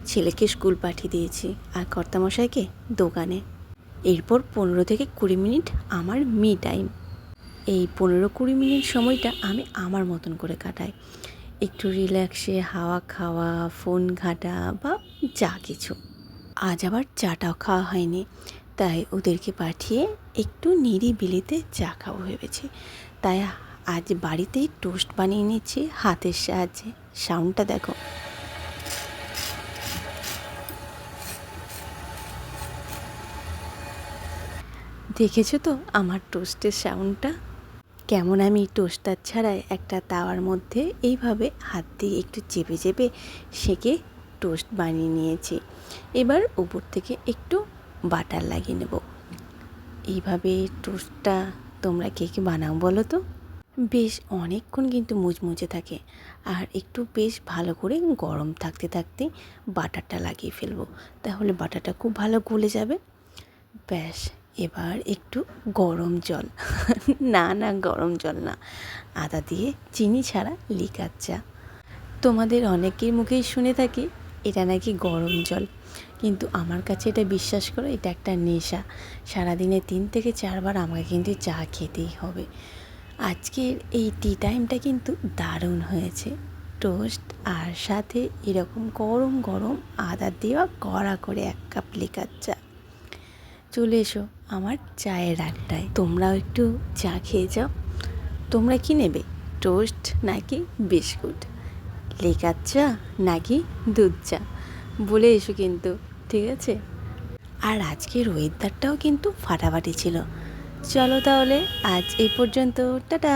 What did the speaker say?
ছেলেকে স্কুল পাঠিয়ে দিয়েছি আর কর্তামশাইকে দোকানে। এরপর 15 থেকে 20 মিনিট আমার মি টাইম। এই 15-20 মিনিট সময়টা আমি আমার মতন করে কাটাই, একটু রিল্যাক্সে হাওয়া খাওয়া, ফোন ঘাঁটা বা যা কিছু। আজ আবার চাটাও খাওয়া হয়নি, তাই ওদেরকে পাঠিয়ে একটু নিরিবিলিতে চা খাবো ভেবেছি। তাই আজ বাড়িতেই টোস্ট বানিয়ে নিচ্ছি হাতের সাহায্যে। সাউন্ডটা দেখো। দেখেছো তো আমার টোস্টের সাউন্ডটা কেমন? আমি টোস্টার ছাড়াই একটা তাওয়ার মধ্যে এইভাবে হাত দিয়ে একটু চেপে চেপে সেঁকে টোস্ট বানিয়ে নিয়েছি। এবার উপর থেকে একটু বাটার লাগিয়ে নেব। এইভাবে টোস্টটা তোমরা কে কে বানাও বলো তো? বেশ অনেকক্ষণ কিন্তু মুচমুচে থাকে, আর একটু বেশ ভালো করে গরম থাকতে থাকতে বাটারটা লাগিয়ে ফেলবো, তাহলে বাটারটা খুব ভালো গলে যাবে। ব্যাস, এবার একটু গরম জল না গরম জল না, আদা দিয়ে চিনি ছাড়া লিকার চা। তোমাদের অনেকের মুখেই শুনে থাকি এটা নাকি গরম জল, কিন্তু আমার কাছে এটা বিশ্বাস করো, এটা একটা নেশা। সারাদিনে 3 থেকে 4 বার আমাকে কিন্তু চা খেতেই হবে। আজকের এই টি টাইমটা কিন্তু দারুণ হয়েছে। টোস্ট আর সাথে এরকম গরম গরম আদা দেওয়া কড়া করে 1 কাপ লিকার চা। চলে এসো আমার চায়ের আড্ডায়, তোমরাও একটু চা খেয়ে যাও। তোমরা কি নেবে, টোস্ট নাকি বিস্কুট, লিকার চা নাকি দুধ চা? বলে এসো কিন্তু, ঠিক আছে? আর আজকের ওয়েদারটাও কিন্তু ফাটাফাটি ছিল। চলো তাহলে আজ এই পর্যন্ত, টাটা।